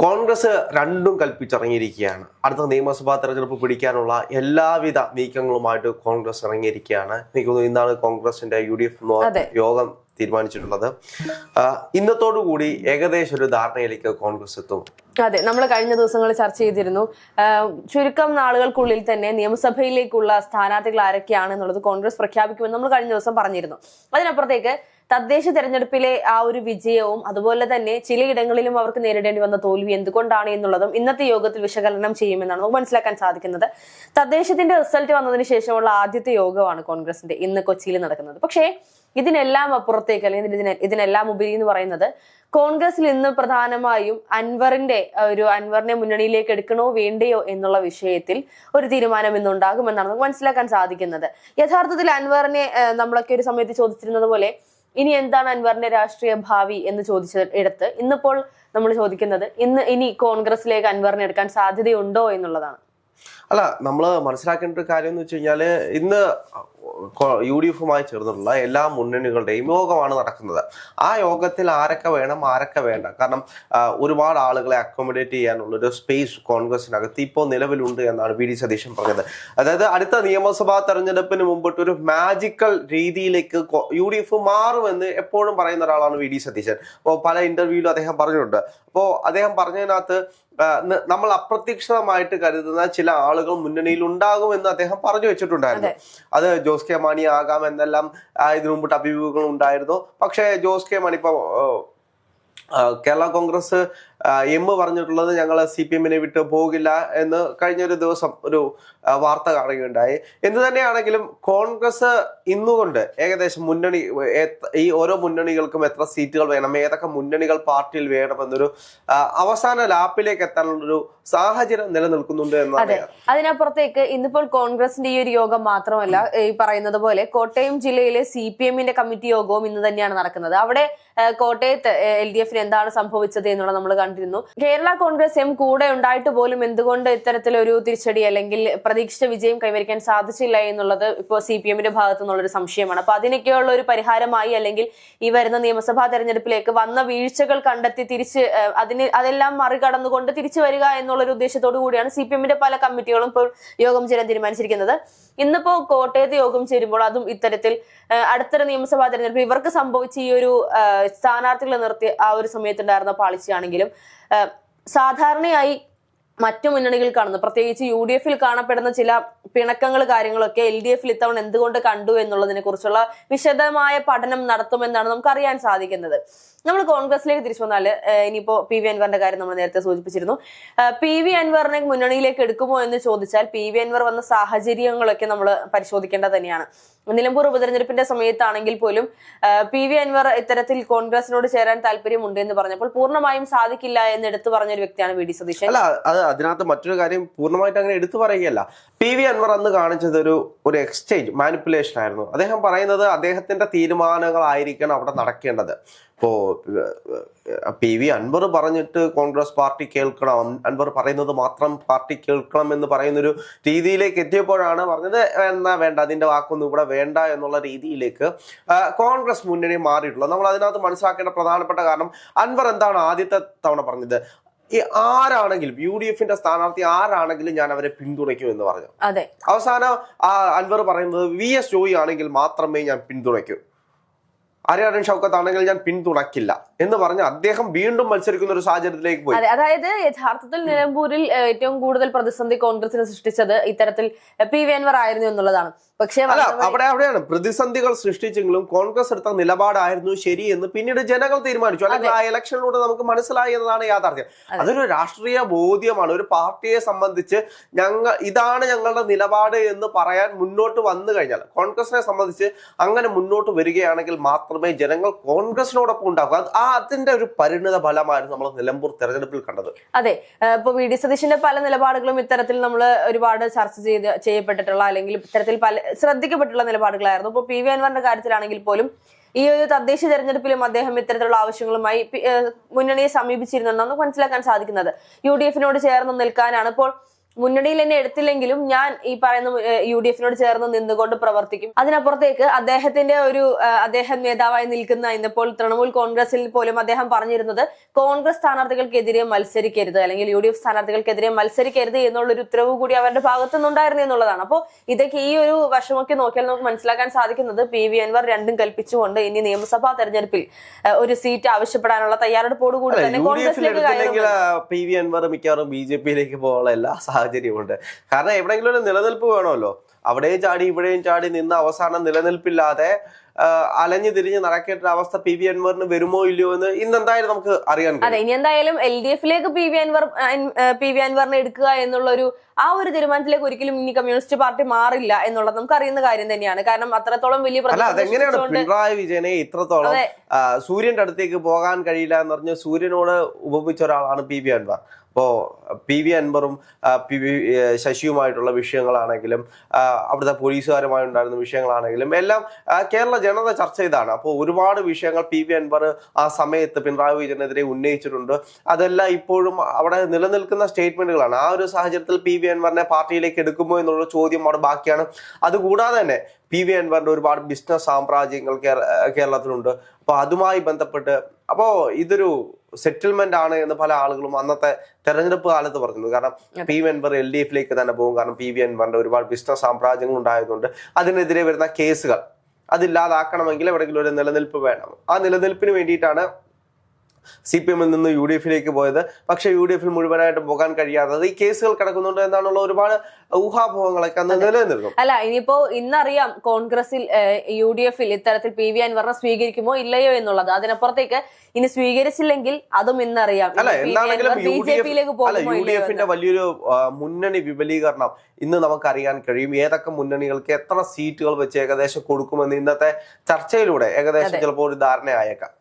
കോൺഗ്രസ് രണ്ടും കൽപ്പിച്ചിറങ്ങിയിരിക്കുകയാണ്. അടുത്ത നിയമസഭാ തെരഞ്ഞെടുപ്പ് പിടിക്കാനുള്ള എല്ലാവിധ നീക്കങ്ങളുമായിട്ട് കോൺഗ്രസ് ഇറങ്ങിയിരിക്കുകയാണ്. എനിക്ക് തോന്നുന്നു ഇന്നാണ് കോൺഗ്രസിന്റെ UDF യോഗം തീരുമാനിച്ചിട്ടുള്ളത്. ഇന്നത്തോടുകൂടി ഏകദേശം ഒരു ധാരണയിലേക്ക് കോൺഗ്രസ് എത്തും. അതെ, നമ്മൾ കഴിഞ്ഞ ദിവസങ്ങളിൽ ചർച്ച ചെയ്തിരുന്നു. ചുരുക്കം നാളുകൾക്കുള്ളിൽ തന്നെ നിയമസഭയിലേക്കുള്ള സ്ഥാനാർത്ഥികൾ ആരൊക്കെയാണെന്നുള്ളത് കോൺഗ്രസ് പ്രഖ്യാപിക്കുമെന്ന് നമ്മൾ കഴിഞ്ഞ ദിവസം പറഞ്ഞിരുന്നു. അതിനപ്പുറത്തേക്ക് തദ്ദേശ തെരഞ്ഞെടുപ്പിലെ ആ ഒരു വിജയവും അതുപോലെ തന്നെ ചിലയിടങ്ങളിലും അവർക്ക് നേരിടേണ്ടി വന്ന തോൽവി എന്തുകൊണ്ടാണ് എന്നുള്ളതും ഇന്നത്തെ യോഗത്തിൽ വിശകലനം ചെയ്യുമെന്നാണ് നമുക്ക് മനസ്സിലാക്കാൻ സാധിക്കുന്നത്. തദ്ദേശത്തിന്റെ റിസൾട്ട് വന്നതിന് ശേഷമുള്ള ആദ്യത്തെ യോഗമാണ് കോൺഗ്രസിന്റെ ഇന്ന് കൊച്ചിയിൽ നടക്കുന്നത്. പക്ഷേ ഇതിനെല്ലാം അപ്പുറത്തേക്ക് അല്ലെങ്കിൽ ഇതിനെല്ലാം ഉപരി എന്ന് പറയുന്നത് കോൺഗ്രസിൽ ഇന്ന് പ്രധാനമായും അൻവറിനെ മുന്നണിയിലേക്ക് എടുക്കണോ വേണ്ടയോ എന്നുള്ള വിഷയത്തിൽ ഒരു തീരുമാനം ഇന്നുണ്ടാകുമെന്നാണ് നമുക്ക് മനസ്സിലാക്കാൻ സാധിക്കുന്നത്. യഥാർത്ഥത്തിൽ അൻവറിനെ നമ്മളൊക്കെ ഒരു സമയത്ത് ചോദിച്ചിരുന്നത് പോലെ ഇനി എന്താണ് അൻവറിന്റെ രാഷ്ട്രീയ ഭാവി എന്ന് ചോദിച്ചിടത്ത് ഇന്നിപ്പോൾ നമ്മൾ ചോദിക്കുന്നത് ഇനി കോൺഗ്രസിലേക്ക് അൻവറിനെ എടുക്കാൻ സാധ്യതയുണ്ടോ എന്നുള്ളതാണ്. അല്ല, നമ്മൾ മനസ്സിലാക്കേണ്ട ഒരു കാര്യം എന്ന് വെച്ച് കഴിഞ്ഞാല് ഇന്ന് UDFുമായി ചേർന്നിട്ടുള്ള എല്ലാ മുന്നണികളുടെയും യോഗമാണ് നടക്കുന്നത്. ആ യോഗത്തിൽ ആരൊക്കെ വേണം ആരൊക്കെ വേണ്ട, കാരണം ഒരുപാട് ആളുകളെ അക്കോമഡേറ്റ് ചെയ്യാനുള്ള ഒരു സ്പേസ് കോൺഗ്രസിനകത്ത് ഇപ്പോൾ നിലവിലുണ്ട് എന്നാണ് VD സതീശൻ പറഞ്ഞത്. അതായത് അടുത്ത നിയമസഭാ തെരഞ്ഞെടുപ്പിന് മുമ്പിട്ട് ഒരു മാജിക്കൽ രീതിയിലേക്ക് UDF മാറുമെന്ന് എപ്പോഴും പറയുന്ന ഒരാളാണ് VD സതീശൻ. അപ്പോൾ പല ഇന്റർവ്യൂവിലും അദ്ദേഹം പറഞ്ഞിട്ടുണ്ട്. അപ്പോൾ അദ്ദേഹം പറഞ്ഞതിനകത്ത് നമ്മൾ അപ്രതീക്ഷിതമായിട്ട് കരുതുന്ന ചില ആളുകൾ മുന്നണിയിൽ ഉണ്ടാകുമെന്ന് അദ്ദേഹം പറഞ്ഞു വെച്ചിട്ടുണ്ടായിരുന്നു. അത് ജോസ് കെ മാണി ആകാം എന്നെല്ലാം ഇതിനു മുമ്പിട്ട് അഭിമുഖങ്ങൾ ഉണ്ടായിരുന്നു. പക്ഷേ ജോസ് കെ മാണി ഇപ്പൊ കേരള കോൺഗ്രസ് പറഞ്ഞിട്ടുള്ളത് ഞങ്ങൾ CPM-നെ വിട്ട് പോകില്ല എന്ന് കഴിഞ്ഞൊരു ദിവസം ഒരു വാർത്ത കാണുകയുണ്ടായി. എന്തു തന്നെയാണെങ്കിലും കോൺഗ്രസ് ഇന്നുകൊണ്ട് ഏകദേശം ഈ ഓരോ മുന്നണികൾക്കും എത്ര സീറ്റുകൾ വേണം, ഏതൊക്കെ മുന്നണികൾ പാർട്ടിയിൽ വേണമെന്നൊരു അവസാന ലാപ്പിലേക്ക് എത്താനുള്ളൊരു സാഹചര്യം നിലനിൽക്കുന്നുണ്ട് എന്നാണ്. അതിനപ്പുറത്തേക്ക് ഇന്നിപ്പോൾ കോൺഗ്രസിന്റെ ഈ ഒരു യോഗം മാത്രമല്ല, ഈ പറയുന്നത് പോലെ കോട്ടയം ജില്ലയിലെ CPM-ന്റെ കമ്മിറ്റി യോഗവും ഇന്ന് തന്നെയാണ് നടക്കുന്നത്. അവിടെ കോട്ടയത്ത് LDF-ന് എന്താണ് സംഭവിച്ചത് എന്നുള്ളത് നമ്മൾ കണ്ടിരുന്നു. കേരള കോൺഗ്രസ് കൂടെ ഉണ്ടായിട്ട് പോലും എന്തുകൊണ്ട് ഇത്തരത്തിലൊരു തിരിച്ചടി അല്ലെങ്കിൽ പ്രതീക്ഷിച്ച വിജയം കൈവരിക്കാൻ സാധിച്ചില്ല എന്നുള്ളത് ഇപ്പോൾ CPM-ന്റെ ഭാഗത്തു നിന്നുള്ളൊരു സംശയമാണ്. അപ്പൊ അതിനൊക്കെയുള്ള ഒരു പരിഹാരമായി അല്ലെങ്കിൽ ഈ വരുന്ന നിയമസഭാ തെരഞ്ഞെടുപ്പിലേക്ക് വന്ന വീഴ്ചകൾ കണ്ടെത്തി അതെല്ലാം മറികടന്നുകൊണ്ട് തിരിച്ചു വരിക എന്നുള്ളൊരു ഉദ്ദേശത്തോടു കൂടിയാണ് CPM-ന്റെ പല കമ്മിറ്റികളും ഇപ്പോൾ യോഗം ചേരാൻ തീരുമാനിച്ചിരിക്കുന്നത്. ഇന്നിപ്പോ കോട്ടയത്ത് യോഗം ചേരുമ്പോൾ അതും ഇത്തരത്തിൽ അടുത്തൊരു നിയമസഭാ തെരഞ്ഞെടുപ്പ് ഇവർക്ക് സംഭവിച്ച ഈ ഒരു സ്ഥാനാർത്ഥികളെ നിർത്തി ആ ഒരു സമയത്തുണ്ടായിരുന്ന പാളിച്ചയാണെങ്കിലും സാധാരണയായി മറ്റു മുന്നണികൾ കാണുന്നു, പ്രത്യേകിച്ച് UDF-ൽ കാണപ്പെടുന്ന ചില പിണക്കങ്ങൾ കാര്യങ്ങളൊക്കെ LDF-ൽ ഇത്തവണ എന്തുകൊണ്ട് കണ്ടു എന്നുള്ളതിനെ കുറിച്ചുള്ള വിശദമായ പഠനം നടത്തുമെന്നാണ് നമുക്ക് അറിയാൻ സാധിക്കുന്നത്. നമ്മൾ കോൺഗ്രസിലേക്ക് തിരിച്ചു വന്നാൽ ഇനിയിപ്പോ PV അൻവറിന്റെ കാര്യം നമ്മൾ നേരത്തെ സൂചിപ്പിച്ചിരുന്നു. PV അൻവറിനെ മുന്നണിയിലേക്ക് എടുക്കുമോ എന്ന് ചോദിച്ചാൽ PV അൻവർ വന്ന സാഹചര്യങ്ങളൊക്കെ നമ്മൾ പരിശോധിക്കേണ്ടത് തന്നെയാണ്. നിലമ്പൂർ ഉപതെരഞ്ഞെടുപ്പിന്റെ സമയത്താണെങ്കിൽ പോലും PV അൻവർ ഇത്തരത്തിൽ കോൺഗ്രസിനോട് ചേരാൻ താല്പര്യമുണ്ട് എന്ന് പറഞ്ഞപ്പോൾ പൂർണ്ണമായും സാധിക്കില്ല എന്ന് എടുത്തു പറഞ്ഞൊരു വ്യക്തിയാണ് VD സതീശൻ. അല്ല, അതിനകത്ത് മറ്റൊരു കാര്യം പൂർണ്ണമായിട്ട് അങ്ങനെ എടുത്തു പറയുകയല്ല. PV അൻവർ അന്ന് കാണിച്ചത് ഒരു എക്സ്ചേഞ്ച് മാനിപ്പുലേഷൻ ആയിരുന്നു. അദ്ദേഹം പറയുന്നത് അദ്ദേഹത്തിന്റെ തീരുമാനങ്ങളായിരിക്കണം അവിടെ നടക്കേണ്ടത്. ഇപ്പോ PV അൻവർ പറഞ്ഞിട്ട് കോൺഗ്രസ് പാർട്ടി കേൾക്കണം, അൻവർ പറയുന്നത് മാത്രം പാർട്ടി കേൾക്കണം എന്ന് പറയുന്നൊരു രീതിയിലേക്ക് എത്തിയപ്പോഴാണ് പറഞ്ഞത് എന്നാ വേണ്ട, അതിന്റെ വാക്കൊന്നും ഇവിടെ വേണ്ട എന്നുള്ള രീതിയിലേക്ക് കോൺഗ്രസ് മുന്നണി മാറിയിട്ടുള്ളത്. നമ്മൾ അതിനകത്ത് മനസ്സിലാക്കേണ്ട പ്രധാനപ്പെട്ട കാരണം അൻവർ എന്താണ് ആദ്യത്തെ തവണ പറഞ്ഞത്, ഈ ആരാണെങ്കിലും UDF-ന്റെ സ്ഥാനാർത്ഥി ആരാണെങ്കിലും ഞാൻ അവരെ പിന്തുണയ്ക്കും എന്ന് പറഞ്ഞു. അവസാനം അൻവർ പറയുന്നത് VS ജോയി ആണെങ്കിൽ മാത്രമേ ഞാൻ പിന്തുണയ്ക്കൂ, ആര്യാടൻ ഷൗക്കത്ത് ആണെങ്കിൽ ഞാൻ പിന്തുണയ്ക്കില്ല എന്ന് പറഞ്ഞ് അദ്ദേഹം വീണ്ടും മത്സരിക്കുന്ന ഒരു സാഹചര്യത്തിലേക്ക് പോയി. അതായത് യഥാർത്ഥത്തിൽ നിലമ്പൂരിൽ ഏറ്റവും കൂടുതൽ പ്രതിസന്ധി കോൺഗ്രസിന് സൃഷ്ടിച്ചത് ഇത്തരത്തിൽ PV അൻവർ ആയിരുന്നു എന്നുള്ളതാണ്. പക്ഷേ അവിടെയാണ് പ്രതിസന്ധികൾ സൃഷ്ടിച്ചെങ്കിലും കോൺഗ്രസ് എടുത്ത നിലപാടായിരുന്നു ശരി എന്ന് പിന്നീട് ജനങ്ങൾ തീരുമാനിച്ചു, അല്ലെങ്കിൽ ആ ഇലക്ഷനിലൂടെ നമുക്ക് മനസ്സിലായി എന്നതാണ് യാഥാർത്ഥ്യം. അതൊരു രാഷ്ട്രീയ ബോധ്യമാണ്. ഒരു പാർട്ടിയെ സംബന്ധിച്ച് ഇതാണ് ഞങ്ങളുടെ നിലപാട് എന്ന് പറയാൻ മുന്നോട്ട് വന്നു കഴിഞ്ഞാൽ, കോൺഗ്രസിനെ സംബന്ധിച്ച് അങ്ങനെ മുന്നോട്ട് വരികയാണെങ്കിൽ മാത്രമേ ജനങ്ങൾ കോൺഗ്രസിനോടൊപ്പം ഉണ്ടാകൂ. അതിന്റെ ഒരു പരിണിത ഫലമായിരുന്നു നമ്മൾ നിലമ്പൂർ തെരഞ്ഞെടുപ്പിൽ കണ്ടത്. അതെ, ഇപ്പൊ VD സതീശന്റെ പല നിലപാടുകളും ഇത്തരത്തിൽ നമ്മൾ ഒരുപാട് ചർച്ച ചെയ്യപ്പെട്ടിട്ടുള്ള അല്ലെങ്കിൽ ഇത്തരത്തിൽ പല ശ്രദ്ധിക്കപ്പെട്ടുള്ള നിലപാടുകളായിരുന്നു. ഇപ്പൊ PV അൻവറിന്റെ കാര്യത്തിലാണെങ്കിൽ പോലും ഈ ഒരു തദ്ദേശ തെരഞ്ഞെടുപ്പിലും അദ്ദേഹം ഇത്തരത്തിലുള്ള ആവശ്യങ്ങളുമായി മുന്നണിയെ സമീപിച്ചിരുന്നെന്നാണ് മനസ്സിലാക്കാൻ സാധിക്കുന്നത്. UDF-നോട് ചേർന്ന് നിൽക്കാനാണ്. ഇപ്പോൾ മുന്നണിയിൽ എന്നെ എടുത്തില്ലെങ്കിലും ഞാൻ ഈ പറയുന്ന UDF-നോട് ചേർന്ന് നിന്നുകൊണ്ട് പ്രവർത്തിക്കും. അതിനപ്പുറത്തേക്ക് അദ്ദേഹം നേതാവായി നിൽക്കുന്ന ഇന്നിപ്പോൾ തൃണമൂൽ കോൺഗ്രസിൽ പോലും അദ്ദേഹം പറഞ്ഞിരുന്നത് കോൺഗ്രസ് സ്ഥാനാർത്ഥികൾക്കെതിരെ മത്സരിക്കരുത്, അല്ലെങ്കിൽ UDF സ്ഥാനാർത്ഥികൾക്കെതിരെ മത്സരിക്കരുത് എന്നുള്ളൊരു ഉത്തരവ് കൂടി അവരുടെ ഭാഗത്തുനിന്നുണ്ടായിരുന്നു എന്നുള്ളതാണ്. അപ്പോൾ ഇതൊക്കെ ഈ ഒരു വശമൊക്കെ നോക്കിയാൽ നമുക്ക് മനസ്സിലാക്കാൻ സാധിക്കുന്നത് PV അൻവർ രണ്ടും കൽപ്പിച്ചുകൊണ്ട് ഇനി നിയമസഭാ തെരഞ്ഞെടുപ്പിൽ ഒരു സീറ്റ് ആവശ്യപ്പെടാനുള്ള തയ്യാറെടുപ്പോട് കൂടി തന്നെ കോൺഗ്രസിലേക്ക് PV അൻവർ മിക്കവാറും BJP-യിലേക്ക് പോകാനുള്ള എല്ലാ സാഹചര്യമുണ്ട്. കാരണം എവിടെയെങ്കിലും ഒരു നിലനിൽപ്പ് വേണമല്ലോ. അവിടെയും ചാടി ഇവിടെയും ചാടി നിന്ന് അവസാനം നിലനിൽപ്പില്ലാതെ അലഞ്ഞു തിരിഞ്ഞ് നടക്കേണ്ട അവസ്ഥ PV അൻവറിന് വരുമോ ഇല്ലയോ എന്ന് ഇന്ന് എന്തായാലും നമുക്ക് അറിയാൻ കഴിയും. അതെ, ഇനി എന്തായാലും LDF-ലേക്ക് PV അൻവറിനെ എടുക്കുക എന്നുള്ളൊരു ആ ഒരു തീരുമാനത്തിലേക്ക് ഒരിക്കലും ഇനി കമ്മ്യൂണിസ്റ്റ് പാർട്ടി മാറില്ല എന്നുള്ളത് നമുക്ക് അറിയുന്ന കാര്യം തന്നെയാണ്. കാരണം അത്രത്തോളം വലിയ അതെങ്ങനെയാണ് പിണറായി വിജയനെ ഇത്രത്തോളം സൂര്യന്റെ അടുത്തേക്ക് പോകാൻ കഴിയില്ല എന്ന് പറഞ്ഞ് സൂര്യനോട് ഉപമിച്ച ഒരാളാണ് PV അൻവർ. അപ്പോ PV അൻവറും ശശിയുമായിട്ടുള്ള വിഷയങ്ങളാണെങ്കിലും അവിടുത്തെ പോലീസുകാരുമായി ഉണ്ടായിരുന്ന വിഷയങ്ങളാണെങ്കിലും എല്ലാം കേരള ജനത ചർച്ച ചെയ്താണ്. അപ്പോൾ ഒരുപാട് വിഷയങ്ങൾ PV അൻവർ ആ സമയത്ത് പിണറായി വിജയനെതിരെ ഉന്നയിച്ചിട്ടുണ്ട്. അതെല്ലാം ഇപ്പോഴും അവിടെ നിലനിൽക്കുന്ന സ്റ്റേറ്റ്മെന്റുകളാണ്. ആ ഒരു സാഹചര്യത്തിൽ PV അൻവറിനെ പാർട്ടിയിലേക്ക് എടുക്കുമോ എന്നുള്ള ചോദ്യം അവിടെ ബാക്കിയാണ്. അതുകൂടാതെ തന്നെ PV അൻവറിന്റെ ഒരുപാട് ബിസിനസ് സാമ്രാജ്യങ്ങൾ കേരളത്തിലുണ്ട്. അപ്പൊ അതുമായി ബന്ധപ്പെട്ട് ഇതൊരു സെറ്റിൽമെന്റ് ആണ് എന്ന് പല ആളുകളും അന്നത്തെ തെരഞ്ഞെടുപ്പ് കാലത്ത് പറഞ്ഞിരുന്നു. കാരണം PV അൻവർ LDF-ലേക്ക് തന്നെ പോകും. കാരണം PV അൻവറിന്റെ ഒരുപാട് ബിസിനസ് സാമ്രാജ്യങ്ങൾ ഉണ്ടായതുകൊണ്ട് അതിനെതിരെ വരുന്ന കേസുകൾ അതില്ലാതാക്കണമെങ്കിൽ എവിടെയെങ്കിലും ഒരു നിലനിൽപ്പ് വേണം. ആ നിലനിൽപ്പിന് വേണ്ടിയിട്ടാണ് CPM-ൽ നിന്ന് UDF-ലേക്ക് പോയത്. പക്ഷെ UDF-ൽ മുഴുവനായിട്ട് പോകാൻ കഴിയാത്തത് ഈ കേസുകൾ കിടക്കുന്നുണ്ട് എന്നാണുള്ള ഒരുപാട് ഊഹാപോഹങ്ങളൊക്കെ അന്ന് നിലനിന്നിരുന്നു. അല്ല, ഇനിയിപ്പോ ഇന്നറിയാം കോൺഗ്രസിൽ UDF-ൽ ഇത്തരത്തിൽ PV അൻവറിനെ സ്വീകരിക്കുമോ ഇല്ലയോ എന്നുള്ളത്. അതിനപ്പുറത്തേക്ക് ഇനി സ്വീകരിച്ചില്ലെങ്കിൽ അതും ഇന്നറിയാം. UDF-ന്റെ വലിയൊരു മുന്നണി വിപുലീകരണം ഇന്ന് നമുക്കറിയാൻ കഴിയും. ഏതൊക്കെ മുന്നണികൾക്ക് എത്ര സീറ്റുകൾ വെച്ച് ഏകദേശം കൊടുക്കുമെന്ന് ഇന്നത്തെ ചർച്ചയിലൂടെ ഏകദേശം ചിലപ്പോൾ ഒരു ധാരണയായേക്കാം.